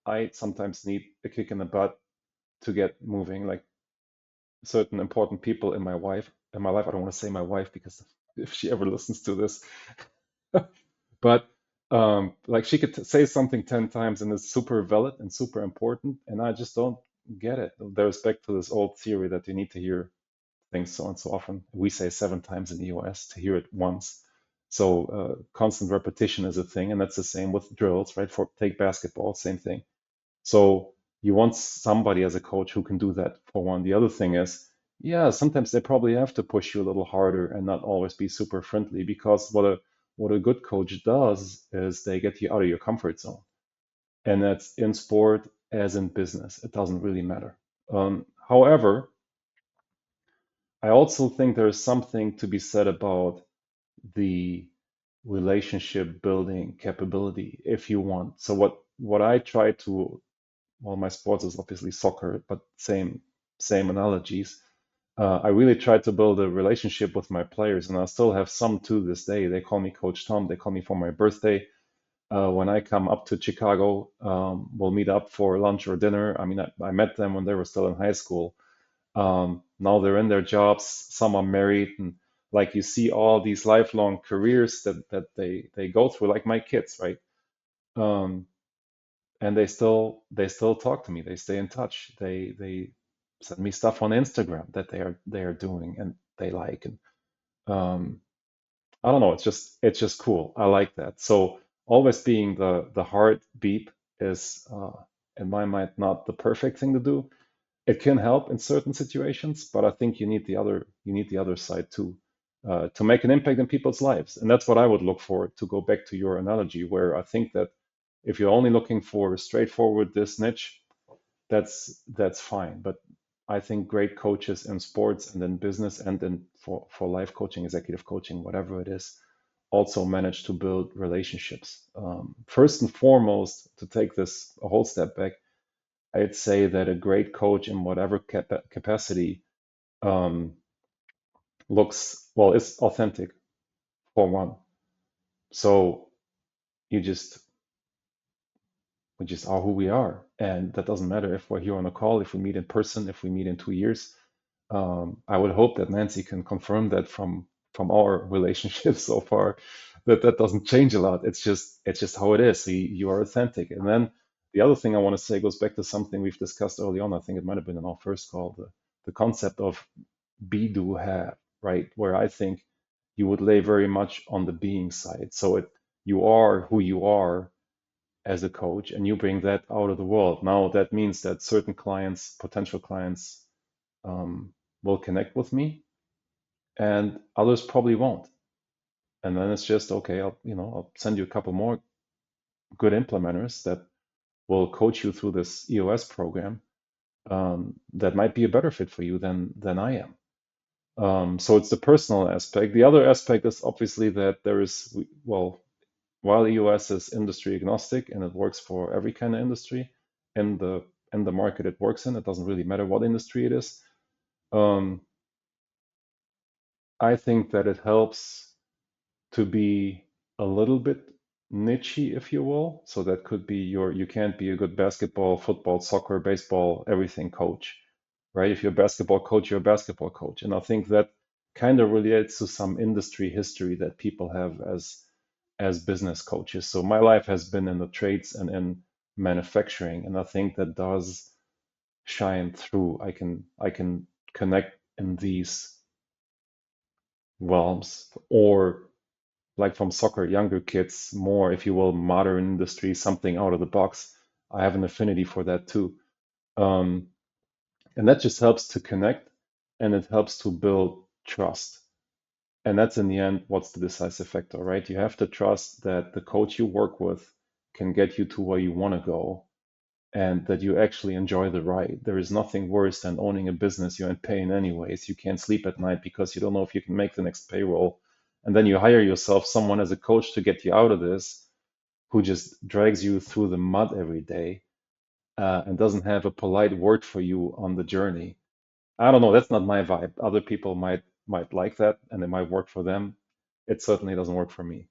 I sometimes need a kick in the butt to get moving. Like certain important people in my life. I don't want to say my wife because if she ever listens to this, but like she could say something 10 times and it's super valid and super important, and I just don't get it. There's back to this old theory that you need to hear things so and so often. We say 7 times in the US to hear it once. So constant repetition is a thing, and that's the same with drills, right? For take basketball, same thing. So you want somebody as a coach who can do that for one. The other thing is, yeah, sometimes they probably have to push you a little harder and not always be super friendly, because what a good coach does is they get you out of your comfort zone. And that's in sport as in business. It doesn't really matter. However, I also think there's something to be said about the relationship building capability if you want. So what I try to, well, my sports is obviously soccer, but same analogies. I really try to build a relationship with my players, and I still have some to this day. They call me Coach Tom. They call me for my birthday. When I come up to Chicago, we'll meet up for lunch or dinner. I mean, I met them when they were still in high school. Now they're in their jobs. Some are married, and like you see all these lifelong careers that they go through, like my kids, right? Um, and they still talk to me. They stay in touch. They send me stuff on Instagram that they are doing and they like. And um, I don't know. It's just cool. I like that. So always being the hard beep is in my mind not the perfect thing to do. It can help in certain situations, but I think you need the other side too, to make an impact in people's lives. And that's what I would look for, to go back to your analogy, where I think that if you're only looking for straightforward this niche, that's fine. But I think great coaches in sports and in business and in for life coaching, executive coaching, whatever it is, also manage to build relationships. First and foremost, to take this a whole step back, I'd say that a great coach in whatever capacity um, is authentic for one. So you just we just are who we are, and that doesn't matter if we're here on a call, if we meet in person, if we meet in 2 years. I would hope that Nancy can confirm that from our relationship so far, that doesn't change a lot. It's just how it is. You are authentic. And then the other thing I want to say goes back to something we've discussed early on. I think it might have been in our first call, the concept of be, do, have, right? Where I think you would lay very much on the being side. So you are who you are as a coach, and you bring that out of the world. Now that means that certain clients, potential clients, um, will connect with me, and others probably won't. And then it's just okay. I'll send you a couple more good implementers that will coach you through this EOS program, that might be a better fit for you than I am. So it's the personal aspect. The other aspect is obviously that there is, well, while EOS is industry agnostic and it works for every kind of industry in the market it works in, it doesn't really matter what industry it is. Um, I think that it helps to be a little bit nichey, if you will. So that could be you can't be a good basketball, football, soccer, baseball, everything coach, right? If you're a basketball coach, you're a basketball coach. And I think that kind of relates to some industry history that people have as business coaches. So my life has been in the trades and in manufacturing, and I think that does shine through. I can connect in these realms, or like from soccer, younger kids, more, if you will, modern industry, something out of the box. I have an affinity for that too. Um, and that just helps to connect, and it helps to build trust. And that's in the end what's the decisive factor, right? You have to trust that the coach you work with can get you to where you want to go, and that you actually enjoy the ride. There is nothing worse than owning a business you're in pain anyways. You can't sleep at night because you don't know if you can make the next payroll. And then you hire yourself someone as a coach to get you out of this, who just drags you through the mud every day, and doesn't have a polite word for you on the journey. I don't know. That's not my vibe. Other people might like that, and it might work for them. It certainly doesn't work for me.